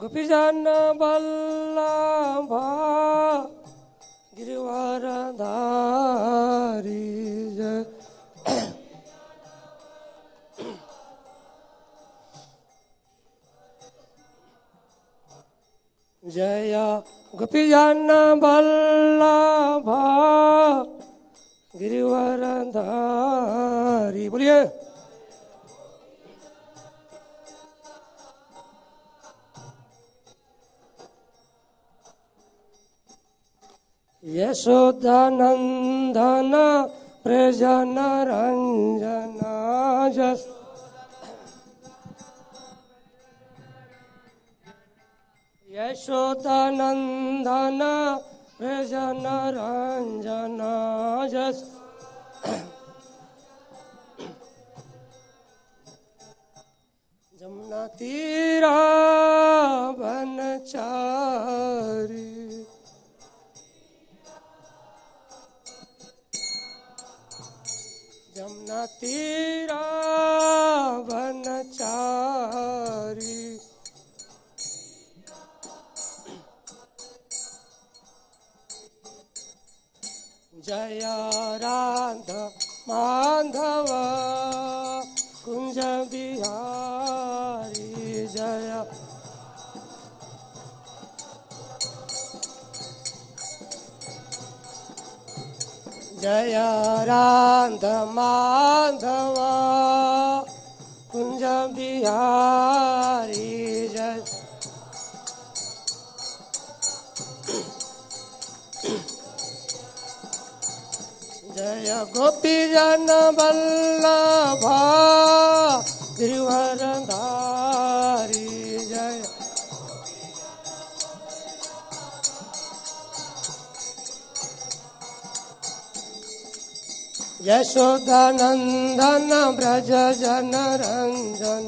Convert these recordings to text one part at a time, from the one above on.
गोपीजन बल्लभा गिरिवरधारी जय जय गोपीजन बल्लभा गिरिवरधारी। बोलिए यशोदानंदन प्रजन रंजन जस यशोदानंदन प्रजन रंजन जस जमुना तीरा वनचारी जमुना तीरा वनचारी जय राधा माधव कुंज बिहारी जय जय राधा माधव कुंज बिहारी जय जय गोपीजन बल्लभा गिरिवरधारी जय यशोदानंदन ब्रज जन रंजन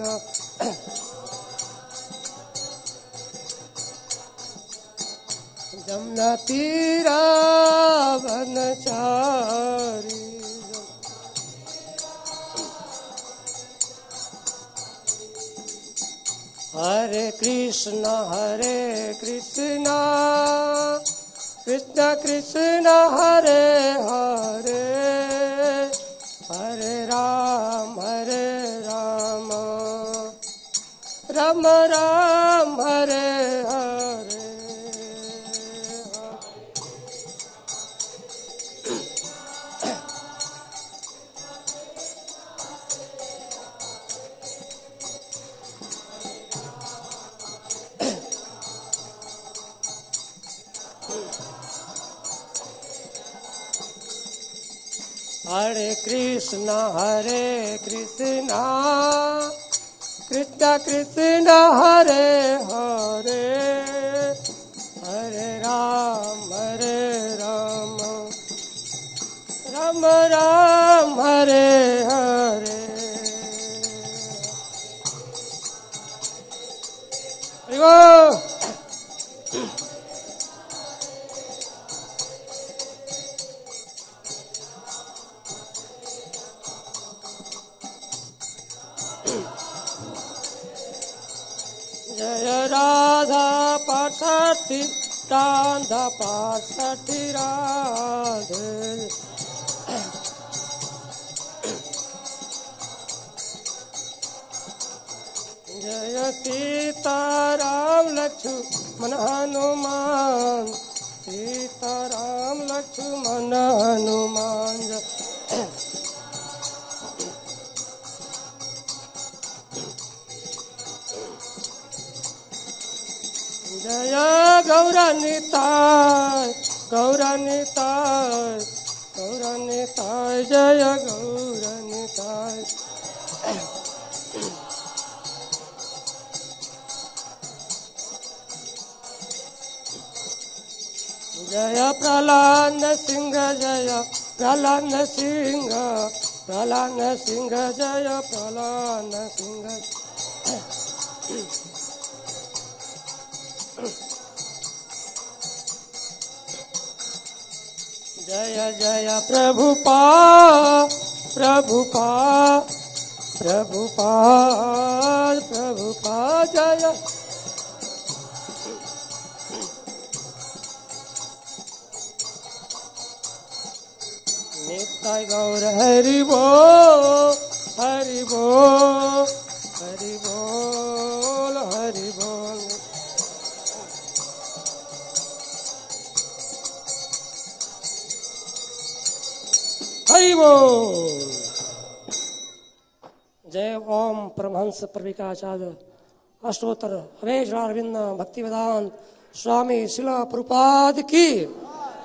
जमुना तीरा वनचारी हरे कृष्ण कृष्ण कृष्ण हरे हरे हरे राम राम राम हरे हरे हरे कृष्ण कृष्ण कृष्ण हरे हरे हरे राम राम राम हरे हरे हरि जय राधा पार्षठी राधा पार्षठी राधे जय सीताराम लक्ष्मण हनुमान सीताराम लक्ष्मण हनुमान जय गौरानिताय गौरानिताय गौरानिताय जय गौरानिताय जय प्रहलाद सिंह जय प्रहलाद सिंह प्रहलाद सिंह जय प्रहलाद सिंह जय जय प्रभुपाद प्रभुपाद प्रभुपाद प्रभुपाद जय नित्य गौर हरि बोल, हरि बोल, हरि बोल, हरि बोल। हरि बोल। जय ओम परमहंस प्रविकाचार्य अष्टोत्तर अवेशरारविंद भक्ति वेदांत स्वामी शिला प्रभुपाद की,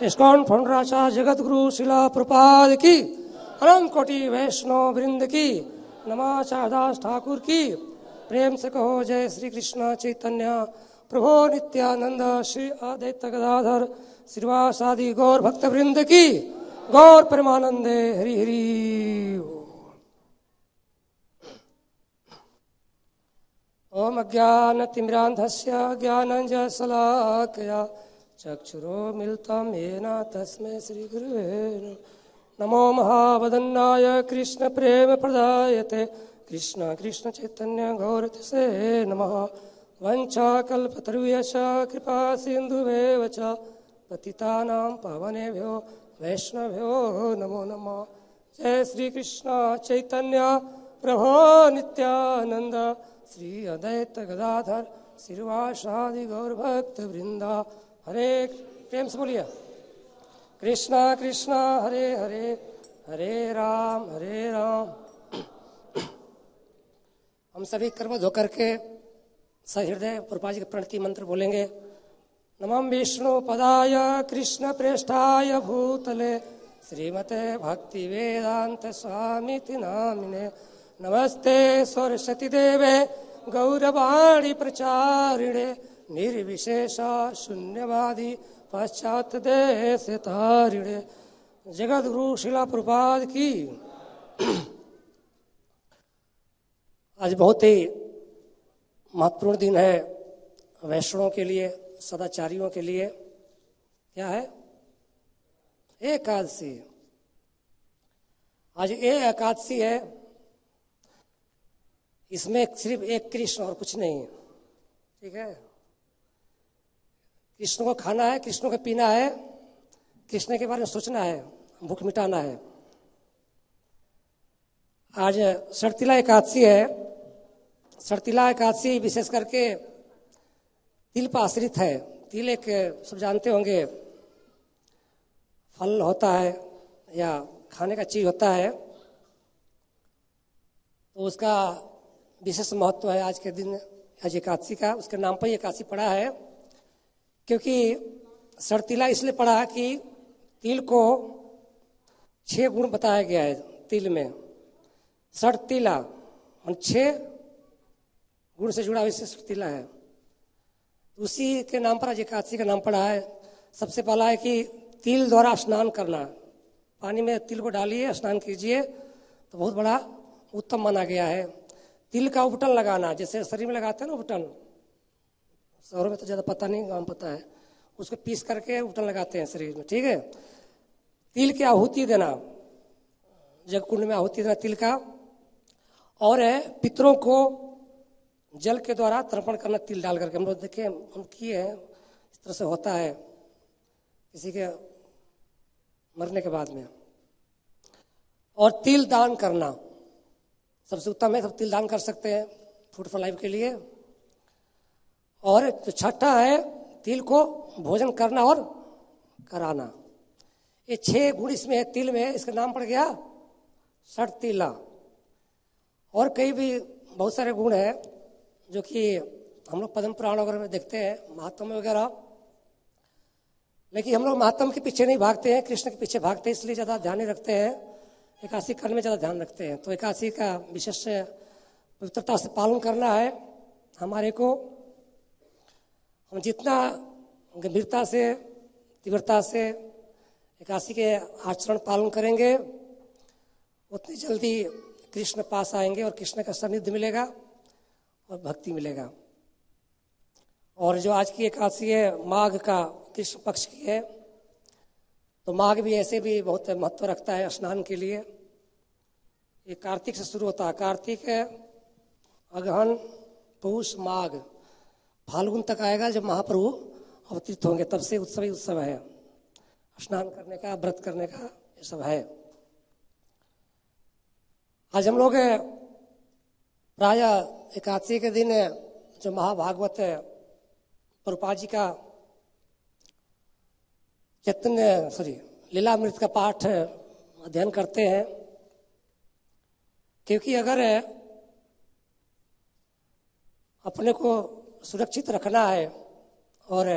इस्कॉन फाउंडराचार्य जगत गुरु शिला प्रभुपाद की, अनंत कोटि वैष्णव वृंद की, नमाचार्य दास ठाकुर की। प्रेम से कहो जय श्री कृष्ण चैतन्य प्रभु नित्यानंद श्री अद्वैत गदाधर श्रीवासादि गौर भक्त वृंद की, गौर परमानंदे हरि हरि। ओम अज्ञानतिमिरान्धस्य ज्ञानञ्जनशलाकया चक्षुरोन्मिलितं येन तस्मै श्रीगुरुवे नमो। महावदन्नाय कृष्णप्रेमप्रदायते कृष्ण कृष्ण चैतन्य गौरतसे नमः। वञ्चाकल्पतरुभ्यश्च कृपासिन्धुभ्येव च पतितानां पावनेभ्यो वैष्णवेभ्यो नमो नमः। जय श्री कृष्ण चैतन्य प्रभो नित्यानंद श्री अद्वैत गदाधर श्रीवासादि गौर भक्त वृंदा। हरे प्रेम से बोलिए कृष्णा कृष्णा हरे हरे, हरे राम हरे राम। हम सभी कर्मध होकर के सहृदय प्रभुपाद जी के प्रणति मंत्र बोलेंगे। नमः विष्णु पदाय कृष्ण प्रेष्ठाय भूतले श्रीमते भक्ति वेदांत स्वामीति नामिने। नमस्ते सरस्वती देवे गौरवाणी प्रचारिणे निर्विशेष शून्यवादी पश्चात देश तारिणे। जगत गुरु शिला प्रभुपाद की। आज बहुत ही महत्वपूर्ण दिन है वैष्णवों के लिए, सदाचारियों के लिए। क्या है? एकादशी। आज ये एकादशी है, इसमें सिर्फ एक कृष्ण और कुछ नहीं। ठीक है? कृष्ण को खाना है, कृष्ण को पीना है, कृष्ण के बारे में सोचना है, भूख मिटाना है। आज शर्तिला एकादशी है। शर्तिला एकादशी विशेष करके तिल पर आश्रित है। तिल एक सब जानते होंगे फल होता है या खाने का चीज होता है, तो उसका विशेष महत्व है आज के दिन, आज एकादशी का। उसके नाम पर एकादशी पड़ा है क्योंकि शर्तिला इसलिए पड़ा कि तिल को 6 गुण बताया गया है। तिल में शर्तिला 6 गुण से जुड़ा हुआ शर्तिला है। उसी के नाम पर आज एकादशी का नाम पड़ा है। सबसे पहला है कि तिल द्वारा स्नान करना। पानी में तिल को डालिए, स्नान कीजिए, तो बहुत बड़ा उत्तम माना गया है। तिल का उपटन लगाना, जैसे शरीर में लगाते हैं ना उपटन, शहरों में तो ज़्यादा पता नहीं, गाँव में पता है। उसको पीस करके उपटन लगाते हैं शरीर में। ठीक है? तिल की आहुति देना, जग कुंड में आहुति देना तिल का। और है पितरों को जल के द्वारा तर्पण करना तिल डाल करके। हम लोग देखे, हम किए हैं, इस तरह से होता है किसी के मरने के बाद में। और तिल दान करना सबसे उत्तम है, सब तिल दान कर सकते हैं फूड फॉर लाइफ के लिए। और तो छठा है तिल को भोजन करना और कराना। ये 6 गुण इसमें है तिल में, इसका नाम पड़ गया शर्तिला। और कई भी बहुत सारे गुण हैं जो कि हम लोग पद्म पुराण वगैरह में देखते हैं, महात्मा वगैरह। लेकिन हम लोग महात्मा के पीछे नहीं भागते हैं, कृष्ण के पीछे भागते हैं, इसलिए ज़्यादा ध्यान नहीं रखते हैं। एकादशी करने में ज़्यादा ध्यान रखते हैं। तो एकादशी का विशेष पवित्रता से पालन करना है हमारे को। हम जितना गंभीरता से, तीव्रता से एकादशी के आचरण पालन करेंगे, उतनी जल्दी कृष्ण पास आएंगे और कृष्ण का सानिध्य मिलेगा और भक्ति मिलेगा। और जो आज की एकादशी है माघ का, कृष्ण पक्ष की है, तो माघ भी ऐसे भी बहुत महत्व रखता है स्नान के लिए। ये कार्तिक से शुरू होता है। कार्तिक है, अगहन, पौष, माघ, फाल्गुन तक आएगा जब महाप्रभु अवतरित होंगे। तब से उत्सव ही उत्सव है, स्नान करने का, व्रत करने का, ये सब है। आज हम लोग प्राय एकादशी के दिन जो महाभागवत प्रभुपाद जी का लीलामृत का पाठ अध्ययन करते हैं, क्योंकि अगर अपने को सुरक्षित रखना है और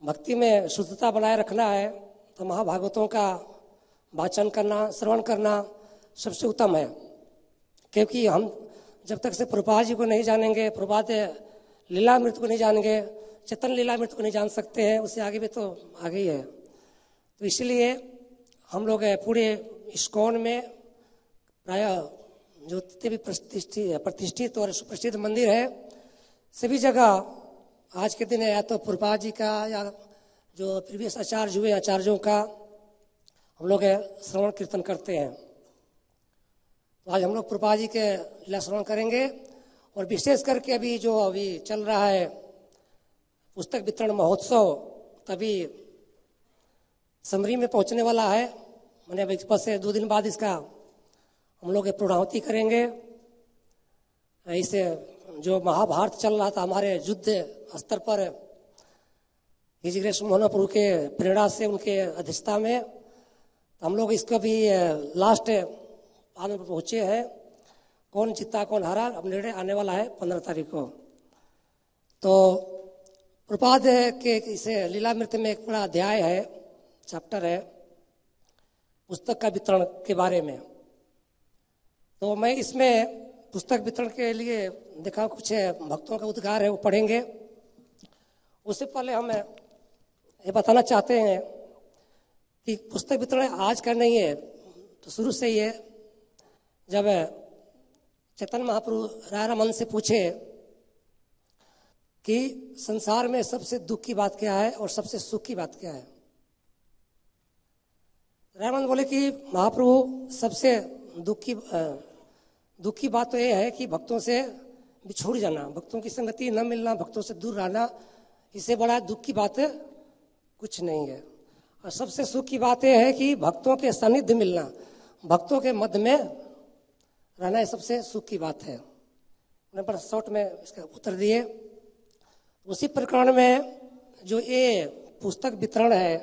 भक्ति में शुद्धता बनाए रखना है तो महाभागवतों का वाचन करना, श्रवण करना सबसे उत्तम है। क्योंकि हम जब तक से प्रभुपाद जी को नहीं जानेंगे, प्रभुपाद लीलामृत को नहीं जानेंगे, चेतन लीलामृत को नहीं जान सकते हैं, उससे आगे भी तो आगे ही है। तो इसलिए हम लोग पूरे इस्कॉन में प्राय जो जितने भी प्रतिष्ठित और सुप्रसिद्ध मंदिर है, सभी जगह आज के दिन या तो प्रभुपाद जी का या जो प्रीवियस आचार्य हुए आचार्यों का हम लोग श्रवण कीर्तन करते हैं। तो आज हम लोग प्रभुपाद जी के लीला श्रवण करेंगे और विशेष करके अभी चल रहा है पुस्तक वितरण महोत्सव, तभी समरी में पहुंचने वाला है। मैंने अभी बस से 2 दिन बाद इसका हम लोग पूर्णाहुति करेंगे। इसे जो महाभारत चल रहा था हमारे युद्ध स्तर पर, हिजग्रेश मोहन प्रभु के प्रेरणा से, उनके अध्यक्षता में, तो हम लोग इसका भी लास्ट पाद पर पहुँचे हैं। कौन जीता कौन हारा अब निर्णय आने वाला है 15 तारीख को। तो प्रभुपाद के इसे लीलामृत में एक बड़ा अध्याय है, चैप्टर है पुस्तक का वितरण के बारे में। तो मैं इसमें पुस्तक वितरण के लिए देखा कुछ भक्तों का उद्गार है, वो पढ़ेंगे। उससे पहले हम ये बताना चाहते हैं कि पुस्तक वितरण आज का नहीं है, तो शुरू से ही है। जब चेतन महाप्रभु रायरामन से पूछे कि संसार में सबसे दुख की बात क्या है और सबसे सुख की बात क्या है, रायरामन बोले कि महाप्रभु सबसे दुख की बात तो यह है कि भक्तों से बिछुड़ जाना, भक्तों की संगति न मिलना, भक्तों से दूर रहना, इससे बड़ा दुख की बात कुछ नहीं है। और सबसे सुख की बात यह है कि भक्तों के सानिध्य मिलना, भक्तों के मध्य में रहना, सबसे सुख की बात है। उन्होंने बड़ा शॉर्ट में इसका उत्तर दिए। उसी प्रकरण में जो ये पुस्तक वितरण है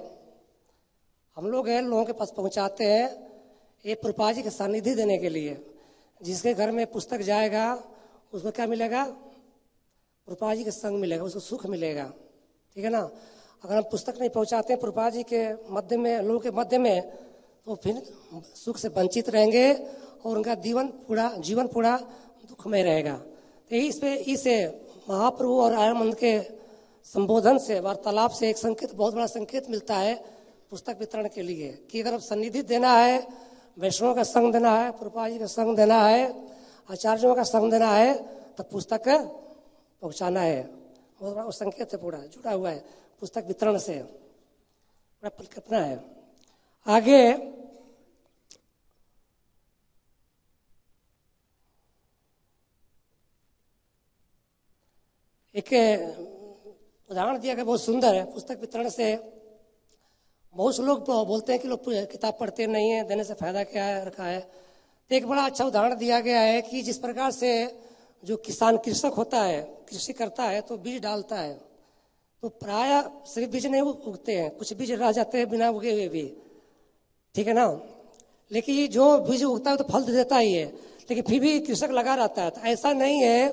हम लोग लोगों के पास पहुंचाते हैं, ये प्रभुपाद जी के सानिध्य देने के लिए। जिसके घर में पुस्तक जाएगा उसको क्या मिलेगा? प्रभुपाद जी के संग मिलेगा, उसको सुख मिलेगा, ठीक है ना। अगर हम पुस्तक नहीं पहुंचाते हैं प्रभुपाद जी के मध्य में, लोगों के मध्य में, तो फिर सुख से वंचित रहेंगे और उनका जीवन पूरा दुखमय रहेगा। तो इस महाप्रभु और आनंद के संबोधन से, वार्तालाप से एक संकेत, बहुत बड़ा संकेत मिलता है पुस्तक वितरण के लिए कि अगर सन्निधि देना है, वैष्णवों का संग देना है, प्रभुपाद जी का संग देना है, आचार्यों का संग देना है, तो पुस्तक पहुंचाना है। बहुत बड़ा संकेत है, पूरा जुड़ा हुआ है पुस्तक वितरण से, बड़ा परिकल्पना है। आगे एक उदाहरण दिया गया, बहुत सुंदर है। पुस्तक वितरण से बहुत से लोग बोलते हैं कि लोग किताब पढ़ते नहीं है, देने से फायदा क्या है रखा है। तो एक बड़ा अच्छा उदाहरण दिया गया है कि जिस प्रकार से जो कृषक होता है, कृषि करता है तो बीज डालता है, तो प्राय सिर्फ बीज नहीं उगते हैं, कुछ बीज रह जाते हैं बिना उगे हुए भी, ठीक है ना। लेकिन जो बीज उगता है तो फल देता ही है, लेकिन फिर भी कृषक लगा रहता है। तो ऐसा नहीं है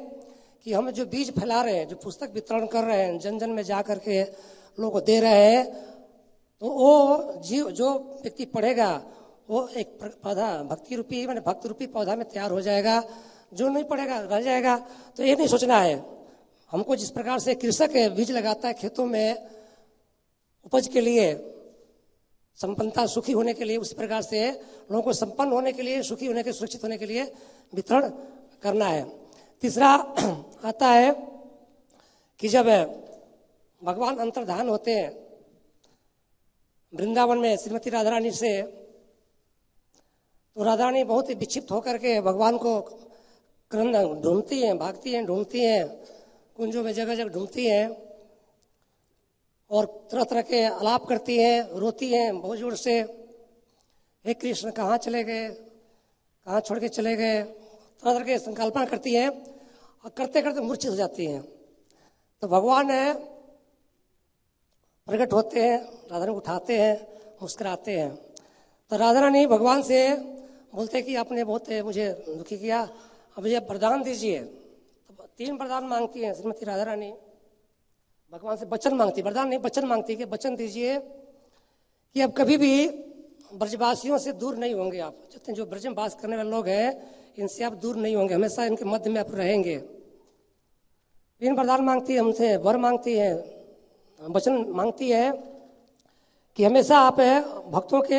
कि हम जो बीज फैला रहे हैं, जो पुस्तक वितरण कर रहे हैं, जन जन में जा करके लोगों को दे रहे हैं, तो वो जो व्यक्ति पढ़ेगा वो एक पौधा भक्ति रूपी, माने भक्त रूपी पौधा में तैयार हो जाएगा। जो नहीं पढ़ेगा रह जाएगा। तो ये नहीं सोचना है हमको, जिस प्रकार से कृषक बीज लगाता है खेतों में उपज के लिए, संपन्नता, सुखी होने के लिए, उसी प्रकार से लोगों को संपन्न होने के लिए, सुखी होने के, सुरक्षित होने के लिए वितरण करना है। तीसरा आता है कि जब भगवान अंतर्धान होते हैं वृंदावन में श्रीमती राधा रानी से, तो राधा रानी बहुत ही विक्षिप्त होकर के भगवान को ढूंढती हैं, भागती हैं, ढूंढती हैं, कुंजों में जगह जगह ढूंढती हैं और तरह तरह के आलाप करती हैं, रोती हैं बहुत जोर से, हे कृष्ण कहाँ चले गए, कहाँ छोड़ के चले गए, तरह तरह के संकल्पना करती हैं और करते करते मूर्छित हो जाती हैं। तो भगवान प्रकट होते हैं, राधा रानी को उठाते हैं, मुस्कुराते हैं। तो राधा रानी भगवान से बोलते हैं कि आपने बहुत मुझे दुखी किया, अब मुझे वरदान दीजिए। तो 3 वरदान मांगती हैं श्रीमती राधा रानी, भगवान से वचन मांगती, वरदान नहीं वचन मांगती कि वचन दीजिए कि अब कभी भी ब्रजवासियों से दूर नहीं होंगे आप, जितने जो ब्रज में वास करने वाले लोग हैं इनसे आप दूर नहीं होंगे, हमेशा इनके मध्य में आप रहेंगे। 3 वरदान मांगती है हमसे, वर मांगती है, वचन मांगती है कि हमेशा आप भक्तों के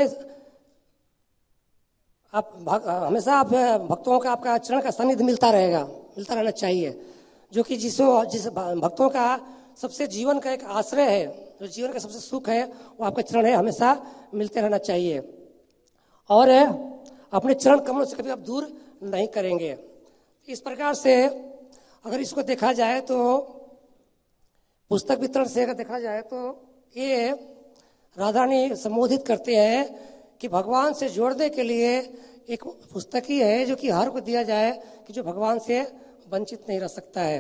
हमेशा आप भक्तों का आपका चरण का सानिध्य मिलता रहेगा, मिलता रहना चाहिए, जो कि जिस भक्तों का सबसे जीवन का एक आश्रय है, जो जीवन का सबसे सुख है वो आपका चरण है, हमेशा मिलते रहना चाहिए और अपने चरण कमलों से कभी आप दूर नहीं करेंगे। इस प्रकार से अगर इसको देखा जाए तो पुस्तक वितरण से अगर देखा जाए तो ये राधा रानी संबोधित करते हैं कि भगवान से जोड़ने के लिए एक पुस्तक ही है जो कि हर को दिया जाए कि जो भगवान से वंचित नहीं रह सकता है।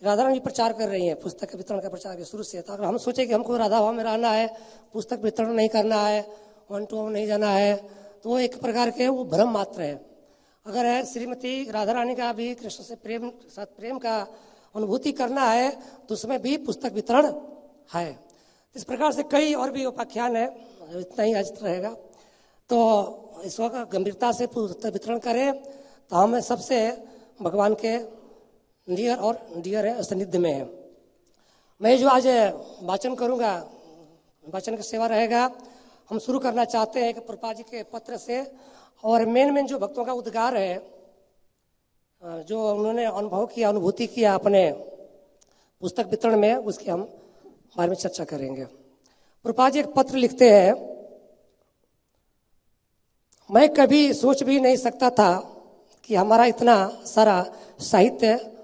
राधा रानी प्रचार कर रही है, पुस्तक वितरण का प्रचार शुरू से। तो अगर हम सोचे कि हमको राधा भाव में रहना है, पुस्तक वितरण नहीं करना है, 1 to 1 नहीं जाना है, तो वो एक प्रकार के वो भ्रम मात्र है। अगर श्रीमती राधा रानी का भी कृष्ण से प्रेम का अनुभूति करना है तो उसमें भी पुस्तक वितरण है। इस प्रकार से कई और भी उपाख्यान है, इतना ही आज रहेगा। तो इस वक्त गंभीरता से पुस्तक वितरण करें तो हम सबसे भगवान के नियर और डियर है, सानिध्य में है। मैं जो आज वाचन करूंगा, वाचन की सेवा रहेगा। हम शुरू करना चाहते हैं कि प्रभुपाद जी के पत्र से, और मेन जो भक्तों का उद्गार है, जो उन्होंने अनुभव किया, अनुभूति किया अपने पुस्तक वितरण में, उसके हम बारे में चर्चा करेंगे। प्रभुपाद जी एक पत्र लिखते हैं, मैं कभी सोच भी नहीं सकता था कि हमारा इतना सारा साहित्य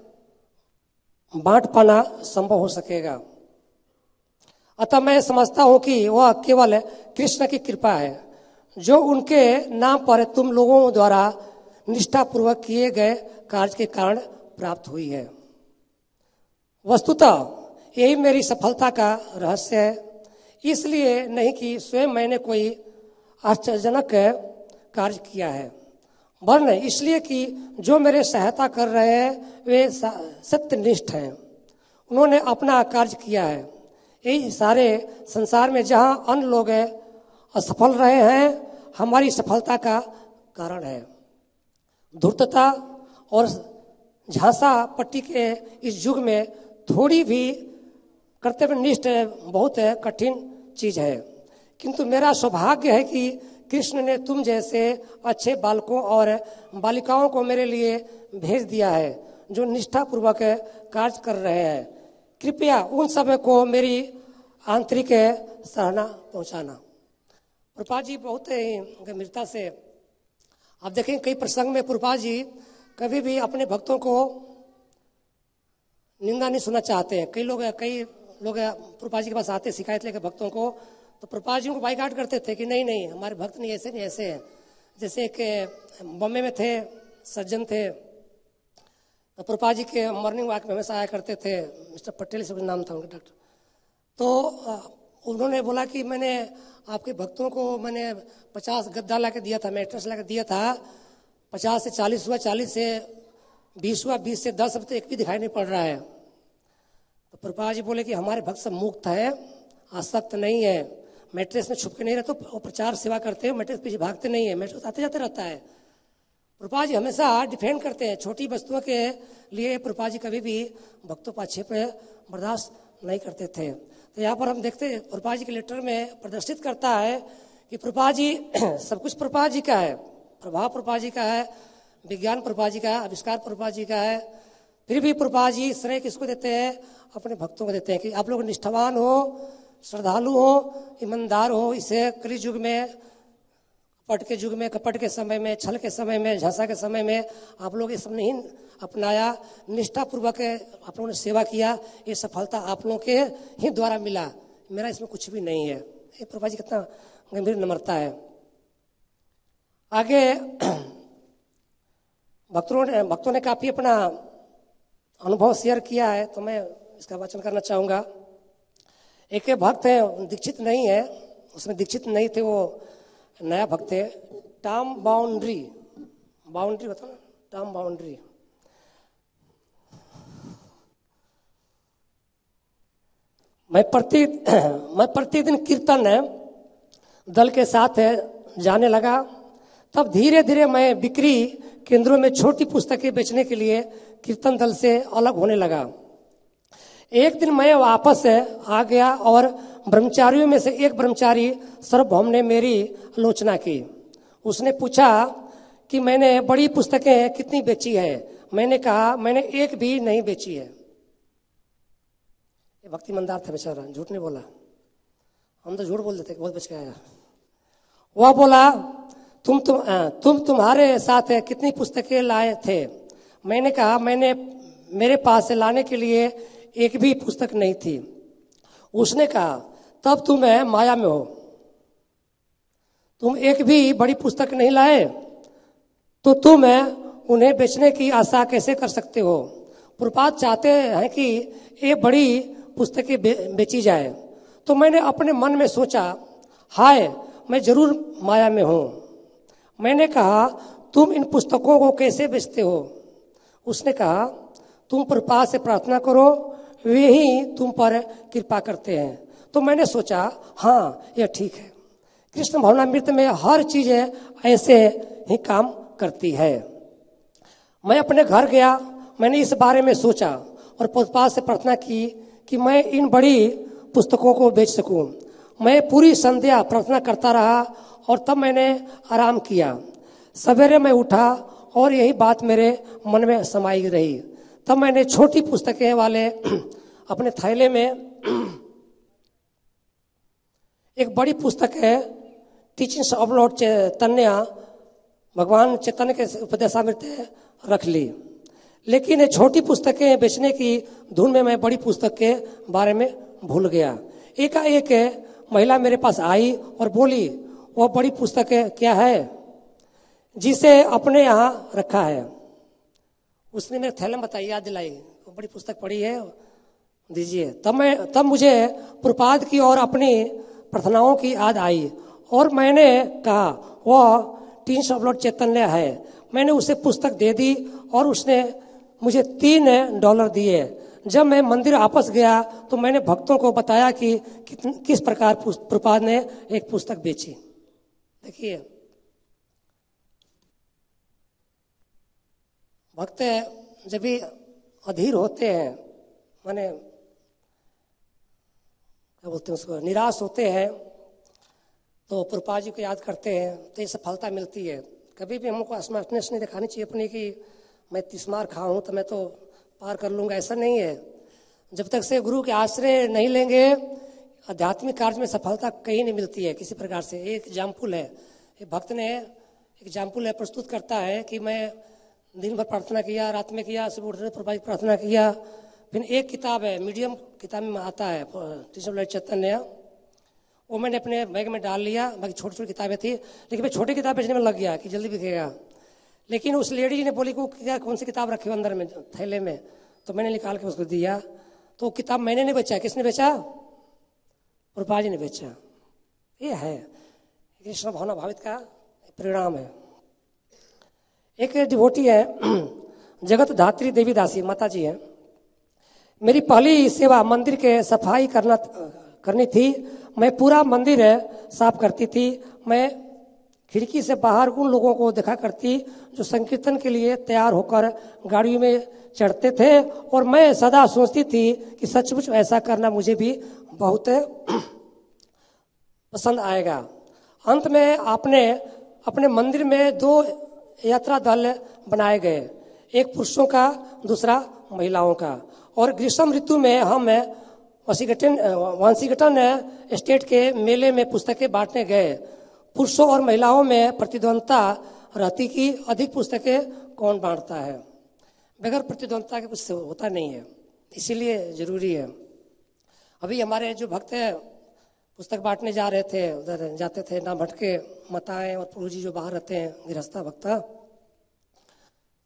बांट पाना संभव हो सकेगा। अतः मैं समझता हूं कि वह केवल कृष्ण की कृपा है जो उनके नाम पर तुम लोगों द्वारा निष्ठापूर्वक किए गए कार्य के कारण प्राप्त हुई है। वस्तुतः यही मेरी सफलता का रहस्य है, इसलिए नहीं कि स्वयं मैंने कोई आश्चर्यजनक कार्य किया है, वरन इसलिए कि जो मेरे सहायता कर रहे हैं वे सत्यनिष्ठ हैं। उन्होंने अपना कार्य किया है। यही सारे संसार में जहां अन्य लोग असफल रहे हैं, हमारी सफलता का कारण है। धूर्तता और झांसा पट्टी के इस युग में थोड़ी भी कर्तव्यनिष्ठ बहुत कठिन चीज है, किंतु मेरा सौभाग्य है कि कृष्ण ने तुम जैसे अच्छे बालकों और बालिकाओं को मेरे लिए भेज दिया है जो निष्ठापूर्वक कार्य कर रहे हैं। कृपया उन सब को मेरी आंतरिक सराहना पहुंचाना। प्रभुपाद जी बहुत ही गंभीरता से, आप देखें कई प्रसंग में प्रभुपाद जी कभी भी अपने भक्तों को निंदा नहीं सुनना चाहते हैं। कई लोग प्रभुपाद जी के पास आते शिकायत लेकर भक्तों को, तो प्रभुपाद जी को बाइकाट करते थे कि नहीं हमारे भक्त नहीं ऐसे हैं। जैसे एक बॉम्बे में थे सज्जन थे, तो प्रभुपाद जी के मॉर्निंग वॉक में हमेशा आया करते थे, मिस्टर पटेल से नाम था उनका डॉक्टर। तो उन्होंने बोला कि मैंने आपके भक्तों को मैंने 50 गद्दा ला के दिया था, मैट्रेस ला के दिया था, 50 से 40 हुआ, 40 से 20 हुआ, 20 से 10, अब तो एक भी दिखाई नहीं पड़ रहा है। तो प्रभुपाद जी बोले कि हमारे भक्त सब मुक्त है, आसक्त नहीं है, मैट्रेस में छुप के नहीं रहते, वो प्रचार सेवा करते हैं, मैट्रेस पीछे भागते नहीं है, मैट्रेस आते जाते रहता है। प्रभुपाद जी हमेशा डिफेंड करते हैं, छोटी वस्तुओं के लिए प्रभुपाद जी कभी भी भक्तों पर आक्षेप बर्दाश्त नहीं करते थे। तो यहाँ पर हम देखते हैं प्रभुपाद जी के लेटर में प्रदर्शित करता है कि प्रभुपाद जी सब कुछ प्रभुपाद जी का है, प्रभाव प्रभुपाद जी का है, विज्ञान प्रभुपाद जी का है, आविष्कार प्रभुपाद जी का है, फिर भी प्रभुपाद जी श्रेय किसको देते हैं? अपने भक्तों को देते हैं कि आप लोग निष्ठावान हो, श्रद्धालु हो, ईमानदार हो। इसे कलयुग में, कपट के समय में, छल के समय में, झांसा के समय में आप लोग ये सब नहीं अपनाया, निष्ठापूर्वक आप लोगों ने सेवा किया, ये सफलता आप लोगों के ही द्वारा मिला, मेरा इसमें कुछ भी नहीं है। ये प्रभुपाद जी कितना गंभीर नम्रता है। आगे भक्तों ने काफी अपना अनुभव शेयर किया है, तो मैं इसका वाचन करना चाहूंगा। एक भक्त है, दीक्षित नहीं है, उसमें दीक्षित नहीं थे, वो नया भक्त है। टॉम बाउंड्री बताओ ना, टॉम बाउंड्री। मैं प्रतिदिन कीर्तन दल के साथ जाने लगा। तब धीरे धीरे मैं बिक्री केंद्रों में छोटी पुस्तकें बेचने के लिए कीर्तन दल से अलग होने लगा। एक दिन मैं वापस आ गया और ब्रह्मचारियों में से एक ब्रह्मचारी सार्वभौम ने मेरी आलोचना की। उसने पूछा कि मैंने बड़ी पुस्तकें कितनी बेची है। मैंने कहा मैंने एक भी नहीं बेची है। ये भक्ति मंदार था बेचारा, झूठ नहीं बोला। हम तो झूठ बोल देते, बहुत बच के आया। वह बोला तुम्हारे साथ कितनी पुस्तकें लाए थे। मैंने कहा मेरे पास लाने के लिए एक भी पुस्तक नहीं थी। उसने कहा तब तुम माया में हो, तुम एक भी बड़ी पुस्तक नहीं लाए तो तुम उन्हें बेचने की आशा कैसे कर सकते हो। प्रभुपाद चाहते हैं कि ये बड़ी पुस्तकें बेची जाए। तो मैंने अपने मन में सोचा, हाय मैं जरूर माया में हूं। मैंने कहा तुम इन पुस्तकों को कैसे बेचते हो। उसने कहा तुम प्रभुपाद से प्रार्थना करो, वे ही तुम पर कृपा करते हैं। तो मैंने सोचा हाँ यह ठीक है, कृष्ण भावनामृत में हर चीज ऐसे ही काम करती है। मैं अपने घर गया, मैंने इस बारे में सोचा और प्रभुपाद से प्रार्थना की कि मैं इन बड़ी पुस्तकों को बेच सकूं। मैं पूरी संध्या प्रार्थना करता रहा और तब मैंने आराम किया। सवेरे मैं उठा और यही बात मेरे मन में समाई रही। तब मैंने छोटी पुस्तकें वाले अपने थैले में एक बड़ी पुस्तक है टीचिंग्स ऑफ लॉर्ड चैतन्य, भगवान चैतन्य के उपदेशामृत रख ली। लेकिन ये छोटी पुस्तकें बेचने की धुन में मैं बड़ी पुस्तक के बारे में भूल गया। एकाएक महिला मेरे पास आई और बोली वह बड़ी पुस्तक क्या है जिसे अपने यहाँ रखा है। उसने मेरे थैले में बताई, याद दिलाई, वो बड़ी पुस्तक पड़ी है, दीजिए। तब मुझे प्रभुपाद की और अपनी प्रार्थनाओं की याद आई और मैंने कहा वह टीचिंग्स ऑफ लॉर्ड चैतन्य है। मैंने उसे पुस्तक दे दी और उसने मुझे $3 दिए। जब मैं मंदिर वापस गया तो मैंने भक्तों को बताया कि किस प्रकार प्रभुपाद ने एक पुस्तक बेची। देखिए भक्त जब भी अधीर होते हैं, माने क्या बोलते हैं उसको, निराश होते हैं, तो प्रभुपाद जी को याद करते हैं तो ये सफलता मिलती है। कभी भी हमको स्मार्टनेस नहीं दिखानी चाहिए अपनी कि मैं 30 मार खा हूँ तो मैं तो पार कर लूँगा, ऐसा नहीं है। जब तक से गुरु के आश्रय नहीं लेंगे आध्यात्मिक कार्य में सफलता कहीं नहीं मिलती है किसी प्रकार से। एक एग्जाम्पल है, एक भक्त ने एग्जाम्पल है प्रस्तुत करता है कि मैं दिन भर प्रार्थना किया, रात में किया, सुबह उठने प्रभुपाद की प्रार्थना किया। फिर एक किताब है, मीडियम किताब में आता है टीचिंग्स ऑफ लॉर्ड चैतन्य, वो मैंने अपने बैग में डाल लिया। बाकी छोटी छोटी किताबें थी, लेकिन मैं छोटी किताब बेचने में लग गया कि जल्दी बिकेगा। लेकिन उस लेडी ने बोली को क्या कौन सी किताब रखी हो अंदर में थैले में, तो मैंने निकाल के उसको दिया। तो किताब मैंने नहीं बेचा, किसने बेचा? प्रभुपाद जी ने बेचा। ये है कृष्ण भावना भावित का परिणाम है। एक डिवोटी है जगत धात्री देवी दासी माता जी है। मेरी पहली सेवा मंदिर के सफाई करनी थी। मैं पूरा मंदिर साफ करती थी। मैं खिड़की से बाहर उन लोगों को देखा करती जो संकीर्तन के लिए तैयार होकर गाड़ियों में चढ़ते थे और मैं सदा सोचती थी कि सचमुच ऐसा करना मुझे भी बहुत पसंद आएगा। अंत में अपने मंदिर में 2 यात्रा दल बनाए गए, एक पुरुषों का दूसरा महिलाओं का। और ग्रीष्म ऋतु में हम वाशिंगटन स्टेट के मेले में पुस्तकें बांटने गए। पुरुषों और महिलाओं में प्रतिद्वंदता रहती कि अधिक पुस्तकें कौन बांटता है। बगैर प्रतिद्वंदता के कुछ होता नहीं है, इसीलिए जरूरी है। अभी हमारे जो भक्त हैं पुस्तक बांटने जा रहे थे, उधर जाते थे, ना भटके माताएं और पुरुष जी जो बाहर रहते हैं, गृहस्था भक्ता,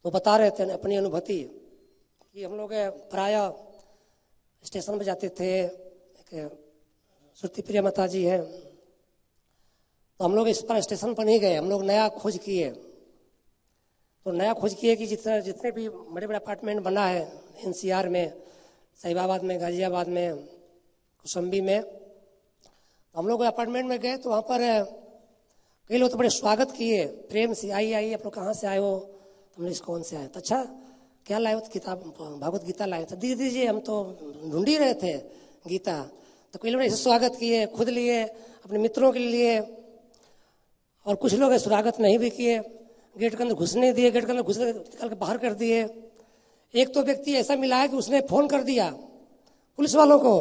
तो बता रहे थे अपनी अनुभूति कि हम लोग प्राय स्टेशन पर जाते थे। एक श्रुति प्रिया माता जी है, तो हम लोग इस पर स्टेशन पर नहीं गए, हम लोग नया खोज किए। तो नया खोज किए कि जितने भी बड़े बड़े अपार्टमेंट बना है एनसीआर में, साहिबाबाद में, गाजियाबाद में, कौशाम्बी में, तो हम लोग अपार्टमेंट में गए तो वहाँ पर कई लोग तो बड़े स्वागत किए, प्रेम से, आई आप लोग कहाँ से आए हो? तो हमने कौन से आए? तो अच्छा क्या लाए हो? तो किताब भागवत गीता लाए। तो दीजिए, हम तो ढूंढ ही रहे थे गीता। तो कई लोग ऐसे स्वागत किए, खुद लिए, अपने मित्रों के लिए, और कुछ लोग स्वागत नहीं भी किए, गेट के अंदर घुसने दिए, गेट के अंदर घुसने निकाल के बाहर कर दिए। एक तो व्यक्ति ऐसा मिला है कि उसने फोन कर दिया पुलिस वालों को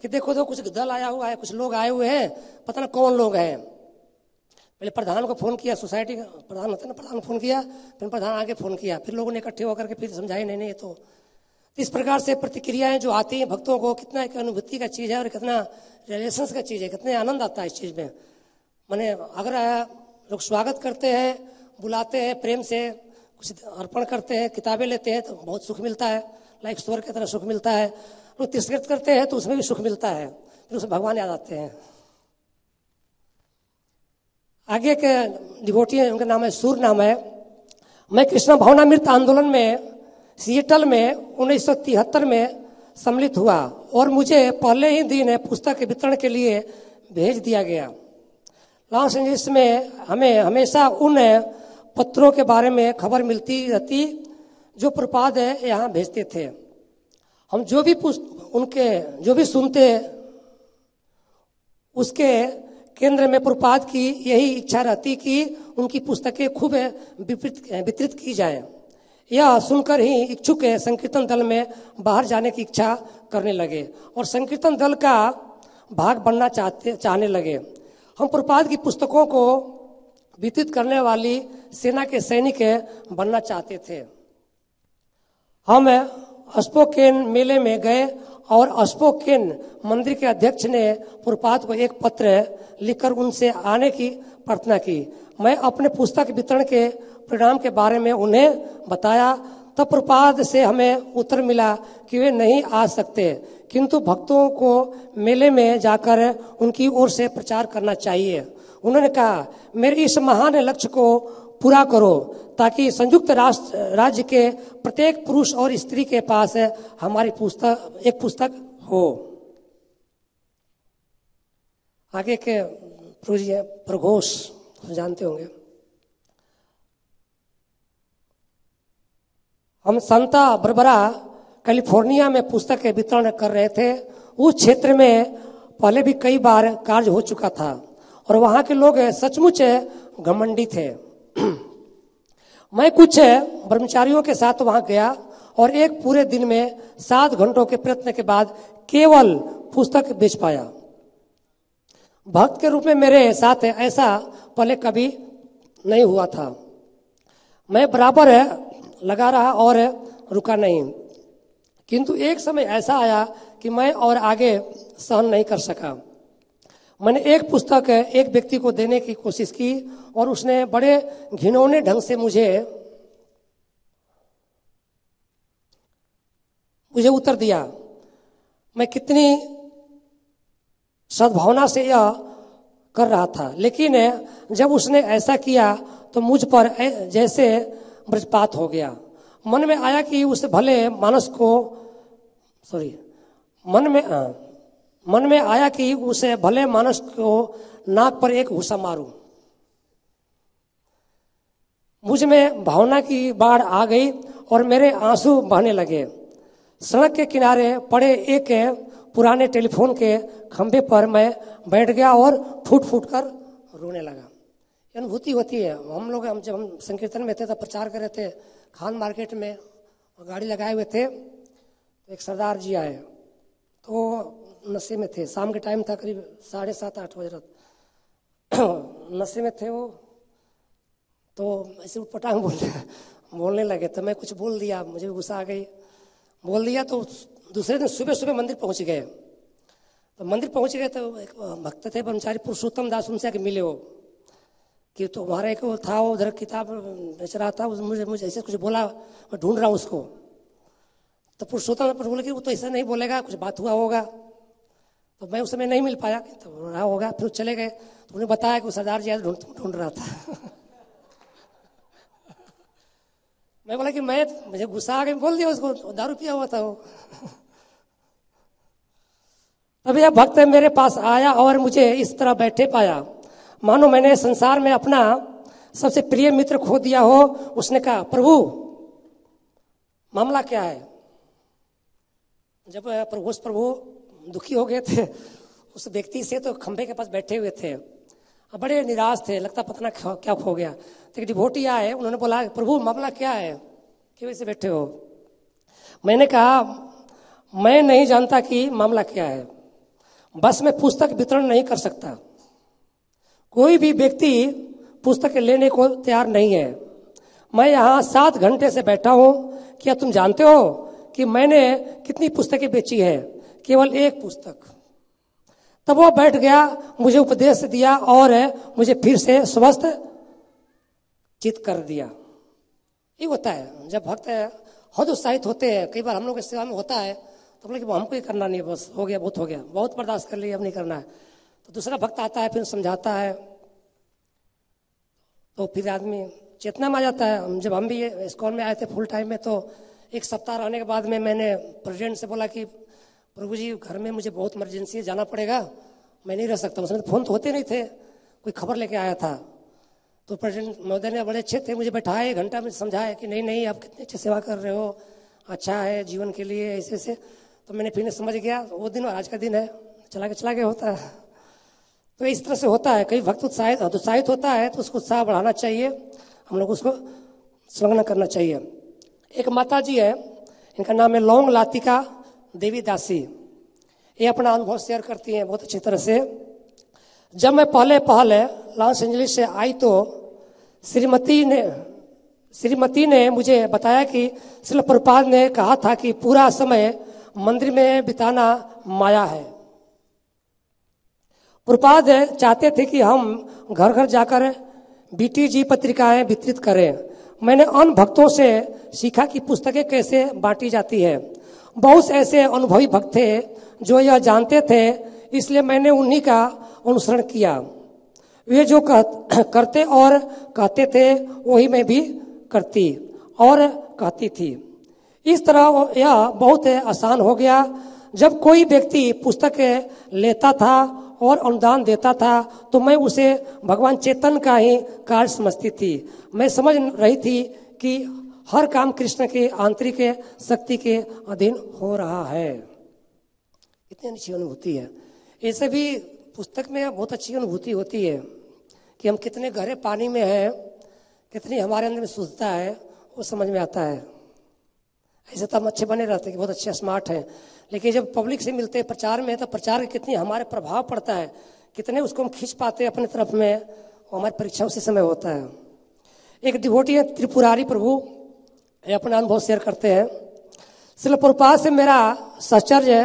कि देखो तो कुछ दल आया हुआ है, कुछ लोग आए हुए हैं, पता ना कौन लोग हैं। पहले प्रधान को फोन किया, सोसाइटी का प्रधान होता है ना, प्रधान को फोन किया, फिर प्रधान आगे फोन किया, फिर लोगों ने इकट्ठे होकर के फिर समझाए नहीं ये तो इस प्रकार से प्रतिक्रियाएं जो आती हैं भक्तों को, कितना एक अनुभूति का चीज़ है और कितना रिलेशन का चीज़ है, कितने आनंद आता है इस चीज़ में। मैंने अगर लोग स्वागत करते हैं, बुलाते हैं, प्रेम से कुछ अर्पण करते हैं, किताबें लेते हैं तो बहुत सुख मिलता है, लाइक स्वर की तरह सुख मिलता है। लोग तिरस्कृत करते हैं तो उसमें भी सुख मिलता है, फिर उसमें भगवान याद आते हैं। आगे के डिवोटी है, उनका नाम है सूर नाम है। मैं कृष्ण भावनामृत आंदोलन में सिएटल में 1973 में सम्मिलित हुआ और मुझे पहले ही दिन पुस्तक के वितरण के लिए भेज दिया गया। लॉस एंजलिस में हमें हमेशा उन पत्रों के बारे में खबर मिलती रहती जो प्रपाद यहाँ भेजते थे। हम जो भी सुनते उसके केंद्र में प्रपाद की यही इच्छा रहती कि उनकी पुस्तकें खूब वितरित की जाए। यह सुनकर ही इच्छुक संकीर्तन दल में बाहर जाने की इच्छा करने लगे और संकीर्तन दल का भाग बनना चाहने लगे। हम प्रपाद की पुस्तकों को वितरित करने वाली सेना के सैनिक बनना चाहते थे। हम स्पोकेन मेले में गए और स्पोकेन मंदिर के अध्यक्ष ने प्रपाद को एक पत्र लिखकर उनसे आने की प्रार्थना की। मैं अपने पुस्तक वितरण के परिणाम के बारे में उन्हें बताया। तब प्रपाद से हमें उत्तर मिला कि वे नहीं आ सकते, किंतु भक्तों को मेले में जाकर उनकी ओर से प्रचार करना चाहिए। उन्होंने कहा, मेरे इस महान लक्ष्य को पूरा करो ताकि संयुक्त राज्य के प्रत्येक पुरुष और स्त्री के पास हमारी एक पुस्तक हो। आगे के प्रघोष जानते होंगे। हम सांता बारबरा कैलिफोर्निया में पुस्तक वितरण कर रहे थे। उस क्षेत्र में पहले भी कई बार कार्य हो चुका था और वहां के लोग सचमुच घमंडी थे। मैं कुछ ब्रह्मचारियों के साथ वहां गया और एक पूरे दिन में 7 घंटों के प्रयत्न के बाद केवल पुस्तक बेच पाया। भक्त के रूप में मेरे साथ ऐसा पहले कभी नहीं हुआ था। मैं बराबर लगा रहा और रुका नहीं, किंतु एक समय ऐसा आया कि मैं और आगे सहन नहीं कर सका। मैंने एक पुस्तक एक व्यक्ति को देने की कोशिश की और उसने बड़े घिनौने ढंग से मुझे उत्तर दिया। मैं कितनी सद्भावना से यह कर रहा था, लेकिन जब उसने ऐसा किया तो मुझ पर जैसे वज्रपात हो गया। मन में आया कि उस भले मानस को मन में आया कि उसे भले मानस को नाक पर एक घूसा मारूं। मुझ में भावना की बाढ़ आ गई और मेरे आंसू बहने लगे। सड़क के किनारे पड़े एक पुराने टेलीफोन के खंभे पर मैं बैठ गया और फूट फूट कर रोने लगा। अनुभूति होती है। जब हम संकीर्तन में थे तब प्रचार कर रहे थे खान मार्केट में और गाड़ी लगाए हुए थे। तो एक सरदार जी आए तो नशे में थे। शाम के टाइम था, करीब 7:30-8 बजे रात। नशे में थे वो, तो ऐसे उटपटांग बोलने लगे। तो मैं कुछ बोल दिया, मुझे गुस्सा आ गई, बोल दिया। तो दूसरे दिन सुबह सुबह मंदिर पहुंच गए। तो तो मंदिर पहुंच गए तो एक भक्त थे ब्रह्मचारी पुरुषोत्तम दास, उनसे आके मिले वो कि तुम्हारा एक वो था, वो उधर किताब बेच रहा था, मुझे मुझे ऐसे कुछ बोला, मैं ढूंढ रहा हूँ उसको। तो पुरुषोत्तम बोले कि वो तो ऐसा नहीं बोलेगा, कुछ बात हुआ होगा। तो मैं उस समय नहीं मिल पाया, तो रहा होगा। फिर चले गए तो उन्हें बताया कि वो सरदार जी आज ढूंढ रहा था। मैं बोला कि मुझे गुस्सा आ गया, बोल दिया उसको, दारू पिया हुआ था वो। तब यह भक्त मेरे पास आया और मुझे इस तरह बैठे पाया मानो मैंने संसार में अपना सबसे प्रिय मित्र खो दिया हो। उसने कहा, प्रभु मामला क्या है? जब प्रभु दुखी हो गए थे उस व्यक्ति से, तो खंभे के पास बैठे हुए थे, बड़े निराश थे, लगता पता ना क्या खो गया। तो एक डिवोटी आए, उन्होंने बोला, प्रभु मामला क्या है, क्यों ऐसे बैठे हो? मैंने कहा, मैं नहीं जानता कि मामला क्या है, बस मैं पुस्तक वितरण नहीं कर सकता। कोई भी व्यक्ति पुस्तक लेने को तैयार नहीं है। मैं यहाँ 7 घंटे से बैठा हूँ। क्या तुम जानते हो कि मैंने कितनी पुस्तकें बेची है? केवल 1 पुस्तक। तब वो बैठ गया, मुझे उपदेश दिया और मुझे फिर से स्वस्थ चित कर दिया। ये होता है जब भक्त बहुत उत्साहित होते हैं। कई बार हम लोग की सेवा में होता है तो बोले कि हमको ये करना नहीं है, बस हो गया, बहुत हो गया, बहुत बर्दाश्त कर लिया, अब नहीं करना है। तो दूसरा भक्त आता है, फिर समझाता है, तो फिर आदमी चेतना में आ जाता है। जब हम भी इस्कॉन में आए थे फुल टाइम में, तो 1 सप्ताह रहने के बाद में मैंने प्रेसिडेंट से बोला कि प्रभु जी घर में मुझे बहुत इमरजेंसी है, जाना पड़ेगा, मैं नहीं रह सकता। उसमें फ़ोन तो होते नहीं थे, कोई खबर लेके आया था। तो प्रेसिडेंट महोदय ने बड़े अच्छे थे, मुझे बैठाए 1 घंटा में समझाए कि नहीं आप कितनी अच्छी सेवा कर रहे हो, अच्छा है जीवन के लिए, ऐसे ऐसे। तो मैंने फिर समझ गया, वो दिन आज का दिन है, चला गया होता है। तो इस तरह से होता है, कई भक्त उत्साहित होता है तो उसको उत्साह बढ़ाना चाहिए, हम लोग उसको संलग्न करना चाहिए। एक माता जी है, इनका नाम है लौंग लातिका देवी दासी। ये अपना अनुभव शेयर करती हैं बहुत अच्छी तरह से। जब मैं पहले लॉस एंजलिस से आई तो श्रीमती ने मुझे बताया कि श्रील प्रभुपाद ने कहा था कि पूरा समय मंदिर में बिताना माया है। प्रभुपाद चाहते थे कि हम घर घर जाकर BTG पत्रिकाएं वितरित करें। मैंने अन्य भक्तों से सीखा कि पुस्तकें कैसे बांटी जाती है। बहुत ऐसे अनुभवी भक्त थे जो यह जानते थे, इसलिए मैंने उन्हीं का अनुसरण किया। वे जो करते और कहते थे वही मैं भी करती और कहती थी। इस तरह यह बहुत आसान हो गया। जब कोई व्यक्ति पुस्तक लेता था और अनुदान देता था तो मैं उसे भगवान चेतन का ही कार्य समझती थी। मैं समझ रही थी कि हर काम कृष्ण के आंतरिक शक्ति के अधीन हो रहा है। इतनी अच्छी अनुभूति है। ऐसे भी पुस्तक में बहुत अच्छी अनुभूति होती है कि हम कितने गहरे पानी में हैं, कितनी हमारे अंदर में शुद्धता है, वो समझ में आता है। ऐसे तो हम अच्छे बने रहते हैं कि बहुत अच्छे स्मार्ट हैं, लेकिन जब पब्लिक से मिलते हैं प्रचार में, तो प्रचार का कितनी हमारे प्रभाव पड़ता है, कितने उसको हम खींच पाते हैं अपनी तरफ में, वो हमारी परीक्षा उसी समय होता है। एक डिवोटी है त्रिपुरारी प्रभु, ये अपना अनुभव शेयर करते हैं। श्रील प्रभुपाद से मेरा साहचर्य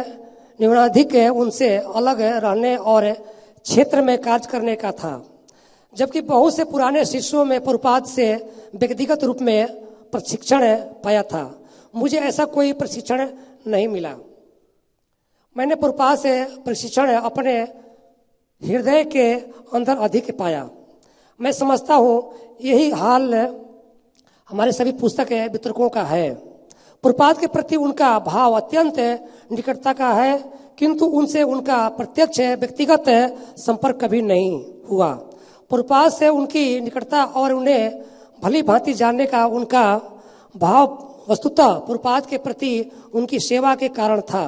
न्यूनाधिक उनसे अलग रहने और क्षेत्र में कार्य करने का था, जबकि बहुत से पुराने शिष्यों में प्रभुपाद से व्यक्तिगत रूप में प्रशिक्षण पाया था। मुझे ऐसा कोई प्रशिक्षण नहीं मिला। मैंने प्रभुपाद से प्रशिक्षण अपने हृदय के अंदर अधिक पाया। मैं समझता हूँ यही हाल हमारे सभी पुस्तक वितरकों का है। प्रभुपाद के प्रति उनका भाव अत्यंत निकटता का है, किंतु उनसे उनका प्रत्यक्ष व्यक्तिगत संपर्क कभी नहीं हुआ। प्रभुपाद से उनकी निकटता और उन्हें भली भांति जानने का उनका भाव वस्तुतः प्रभुपाद के प्रति उनकी सेवा के कारण था,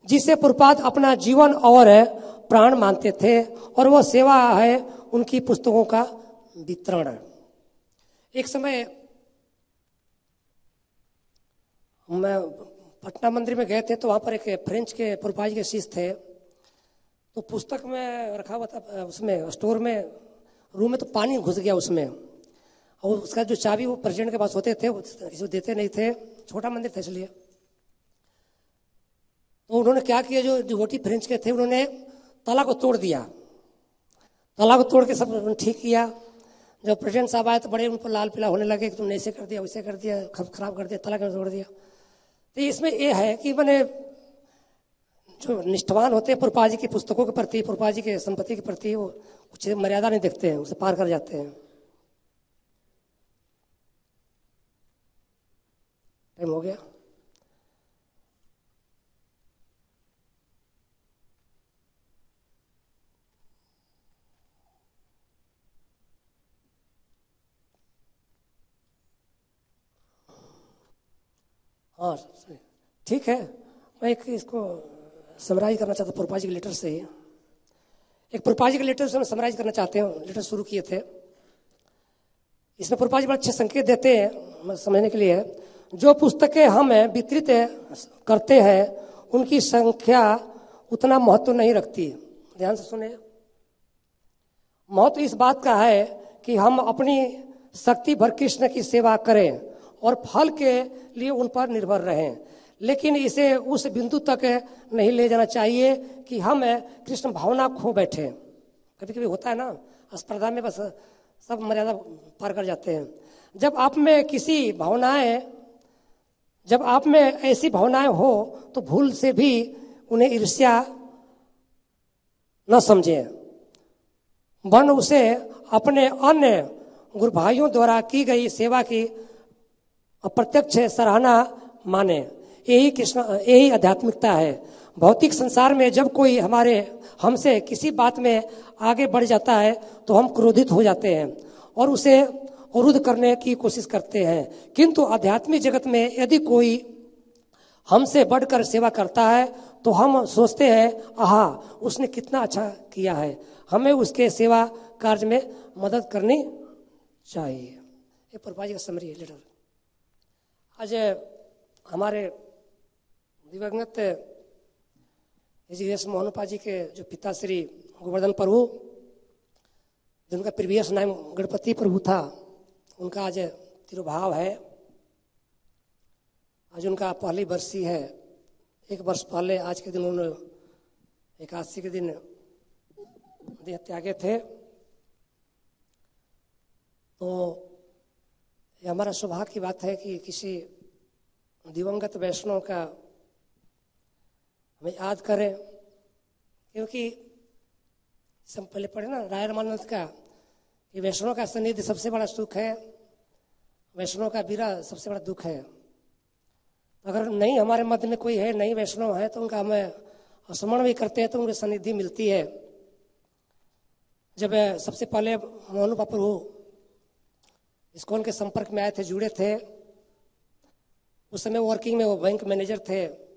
जिसे प्रभुपाद अपना जीवन और प्राण मानते थे, और वह सेवा है उनकी पुस्तकों का वितरण। एक समय मैं पटना मंदिर में गए थे, तो वहाँ पर एक फ्रेंच के प्रभुपाद के शिष्य थे, तो पुस्तक में रखा हुआ था, उसमें स्टोर में रूम में, तो पानी घुस गया उसमें, और उसका जो चाबी वो प्रेसिडेंट के पास होते थे, किसी को देते नहीं थे, छोटा मंदिर था इसलिए। तो उन्होंने क्या किया, जो डिवोटी फ्रेंच के थे उन्होंने ताला को तोड़ दिया, ताला को तोड़ के सब ठीक किया। जब प्रेसिडेंट साहब आए तो बड़े उन पर लाल पीला होने लगे कि तुमने ऐसे कर दिया, वैसे कर दिया, खराब कर दिया, ताला क्यों तोड़ दिया। तो इसमें ये है कि मैंने जो निष्ठावान होते हैं पुरपा जी की पुस्तकों के प्रति, पुरपा जी के संपत्ति के प्रति, वो कुछ मर्यादा नहीं देखते हैं, उसे पार कर जाते हैं। टाइम हो गया। हाँ ठीक है, मैं एक इसको समराइज करना चाहता हूँ पुरपा जी के लेटर से ही। एक पुरपा जी के लेटर से मैं समराइज करना चाहते हैं, लेटर शुरू किए थे। इसमें पुरपा जी बड़े अच्छे संकेत देते हैं समझने के लिए। जो पुस्तकें हम वितरित करते हैं उनकी संख्या उतना महत्व नहीं रखती। ध्यान से सुने, महत्व इस बात का है कि हम अपनी शक्ति भर कृष्ण की सेवा करें और फल के लिए उन पर निर्भर रहें, लेकिन इसे उस बिंदु तक नहीं ले जाना चाहिए कि हम कृष्ण भावना खो बैठे। कभी कभी होता है ना, स्पर्धा में बस सब मर्यादा पार कर जाते हैं। जब आप में ऐसी भावनाएं हो तो भूल से भी उन्हें ईर्ष्या न समझें, वरन उसे अपने अन्य गुरु भाइयों द्वारा की गई सेवा की अप्रत्यक्ष सराहना माने। यही आध्यात्मिकता है। भौतिक संसार में जब कोई हमसे किसी बात में आगे बढ़ जाता है तो हम क्रोधित हो जाते हैं और उसे अवरुद्ध करने की कोशिश करते हैं, किंतु आध्यात्मिक जगत में यदि कोई हमसे बढ़कर सेवा करता है तो हम सोचते हैं, आहा उसने कितना अच्छा किया है, हमें उसके सेवा कार्य में मदद करनी चाहिए। ये पुरपा जी का समरी है लेटर। आज हमारे दिवंगत एस मोहनोपा जी के जो पिता श्री गोवर्धन प्रभु, जिनका प्रीवियस नाम गणपति प्रभु था, उनका आज तिरुभाव है। आज उनका पहली बरसी है। एक वर्ष पहले आज के दिन उन्होंने एकादशी के दिन देह त्यागे थे। तो ये हमारा सौभाग्य की बात है कि किसी दिवंगत वैष्णव का हमें याद करें, क्योंकि सब पहले पढ़े ना राय रामानंद का, कि वैष्णव का सानिध्य सबसे बड़ा सुख है, वैष्णव का विरह सबसे बड़ा दुख है। अगर नहीं हमारे मध्य में कोई है, नहीं वैष्णव है, तो उनका हमें स्मरण भी करते हैं तो उनकी सानिध्य मिलती है। जब सबसे पहले मोहनोपा प्रभु इस्कॉन के संपर्क में आए थे, जुड़े थे, उस समय वर्किंग में वो बैंक मैनेजर थे,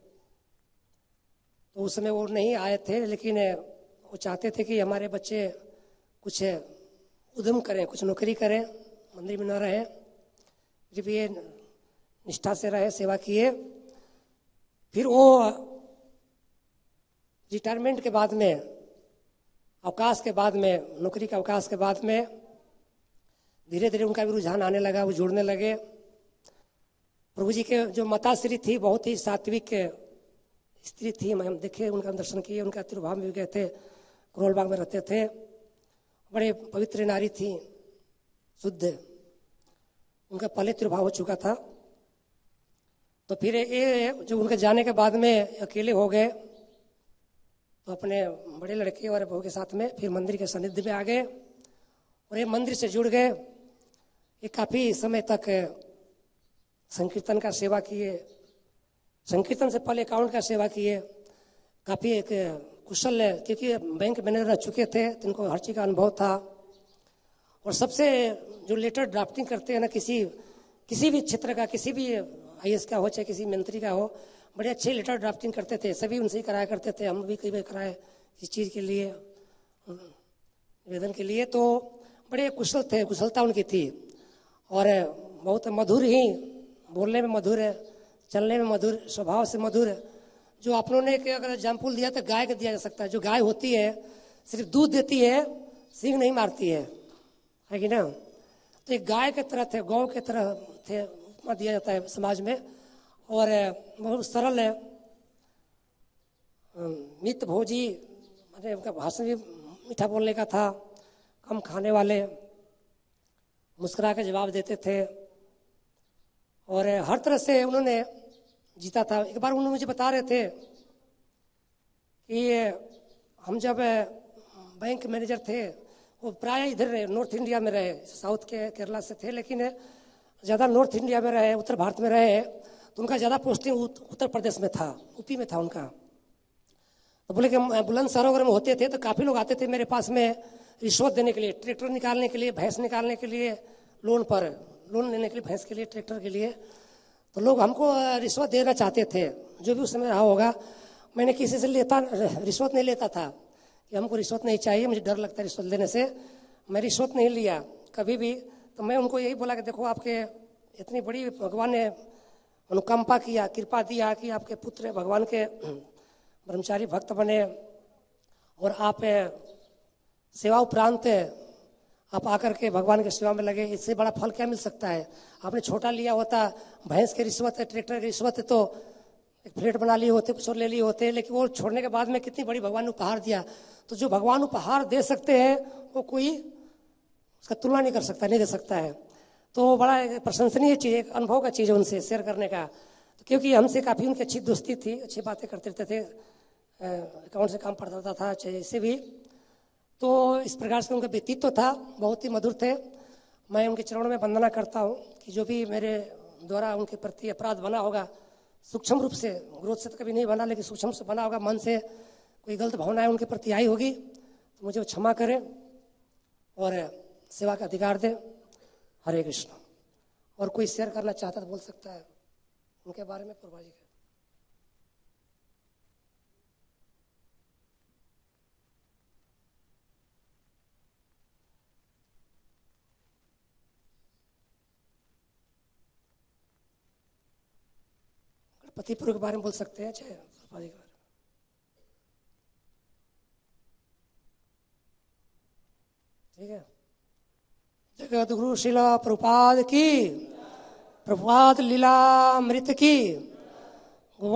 तो उस समय वो नहीं आए थे, लेकिन वो चाहते थे कि हमारे बच्चे कुछ उद्यम करें, कुछ नौकरी करें, मंदिर में न रहे, जब ये निष्ठा से रहे, सेवा किए। फिर वो रिटायरमेंट के बाद में, अवकाश के बाद में, नौकरी के अवकाश के बाद में धीरे धीरे उनका भी रुझान आने लगा, वो जुड़ने लगे। प्रभु जी के जो माताश्री थी बहुत ही सात्विक स्त्री थी, हम देखे, उनका दर्शन किए, उनका तिरुभाव में भी गए थे, करोल बाग में रहते थे, बड़े पवित्र नारी थी, शुद्ध, उनका पहले तिरुभाव हो चुका था। तो फिर ये जो उनके जाने के बाद में अकेले हो गए, तो अपने बड़े लड़के और बहू के साथ में फिर मंदिर के सानिध्य में आ गए और ये मंदिर से जुड़ गए। ये काफ़ी समय तक संकीर्तन का सेवा किए, संकीर्तन से पहले अकाउंट का सेवा किए, काफ़ी एक कुशल है, क्योंकि बैंक मैनेजर रह चुके थे तो इनको हर चीज़ का अनुभव था। और सबसे जो लेटर ड्राफ्टिंग करते हैं ना, किसी भी क्षेत्र का, किसी भी IAS का हो चाहे किसी मंत्री का हो, बड़े अच्छे लेटर ड्राफ्टिंग करते थे, सभी उनसे ही कराया करते थे, हम भी कई बार कराए इस चीज़ के लिए, निवेदन के लिए। तो बड़े कुशल थे, कुशलता उनकी थी और बहुत मधुर ही, बोलने में मधुर है, चलने में मधुर, स्वभाव से मधुर। जो आप लोगों ने अगर एग्जाम्पल दिया तो गाय का दिया जा सकता है। जो गाय होती है सिर्फ दूध देती है, सींग नहीं मारती है कि ना। तो एक गाय के तरह थे, गौ के तरह थे, उपमा दिया जाता है समाज में, और बहुत सरल है। मित भोजी, मैंने उनका भाषण भी मीठा बोलने का था, कम खाने वाले, मुस्कुरा के जवाब देते थे और हर तरह से उन्होंने जीता था। एक बार उन्होंने मुझे बता रहे थे कि हम जब बैंक मैनेजर थे, वो प्राय इधर रहे, नॉर्थ इंडिया में रहे, साउथ के केरला से थे लेकिन ज़्यादा नॉर्थ इंडिया में रहे, उत्तर भारत में रहे, तो उनका ज़्यादा पोस्टिंग उत्तर प्रदेश में था, यूपी में था उनका। तो बोले कि बुलंद सरोवर में होते थे तो काफ़ी लोग आते थे मेरे पास में रिश्वत देने के लिए, ट्रैक्टर निकालने के लिए, भैंस निकालने के लिए, लोन लेने के लिए, भैंस के लिए, ट्रैक्टर के लिए। तो लोग हमको रिश्वत देना चाहते थे, जो भी उस समय रहा होगा। मैंने किसी से रिश्वत नहीं लेता था कि हमको रिश्वत नहीं चाहिए, मुझे डर लगता है रिश्वत लेने से, मैं रिश्वत नहीं लिया कभी भी। तो मैं उनको यही बोला कि देखो आपके इतनी बड़ी भगवान ने अनुकंपा किया, कृपा दिया कि आपके पुत्र भगवान के ब्रह्मचारी भक्त बने और आप सेवा उपरांत आप आकर के भगवान की सेवा में लगे, इससे बड़ा फल क्या मिल सकता है। आपने छोटा लिया होता, भैंस की रिश्वत है, ट्रैक्टर की रिश्वत है, तो एक फ्लेट बना लिए होते, कुछ और ले लिए होते, लेकिन वो छोड़ने के बाद में कितनी बड़ी भगवान ने उपहार दिया। तो जो भगवान उपहार दे सकते हैं वो कोई उसका तुलना नहीं कर सकता, नहीं दे सकता है। तो बड़ा प्रशंसनीय चीज़, एक अनुभव का चीज़ है उनसे शेयर करने का। तो क्योंकि हमसे काफ़ी उनकी अच्छी दोस्ती थी, अच्छी बातें करते रहते थे, अकाउंट से काम पड़ता था चाहे जैसे भी। तो इस प्रकार से उनका व्यक्तित्व था, बहुत ही मधुर थे। मैं उनके चरणों में वंदना करता हूँ कि जो भी मेरे द्वारा उनके प्रति अपराध बना होगा, सूक्ष्म रूप से, ग्रोथ से तो कभी नहीं बना, लेकिन सूक्ष्म से बना होगा, मन से कोई गलत भावनाएं उनके प्रति आई होगी तो मुझे वो क्षमा करें और सेवा का अधिकार दें। हरे कृष्ण। और कोई शेयर करना चाहता तो बोल सकता है उनके बारे में। पूर्वा जी का पति पुरुष के बारे में बोल सकते हैं, चाहे पूर्वा जी के बारे में। ठीक है। जगत गुरु शिला प्रभुपाद की, प्रभुपाद लीला अमृत की।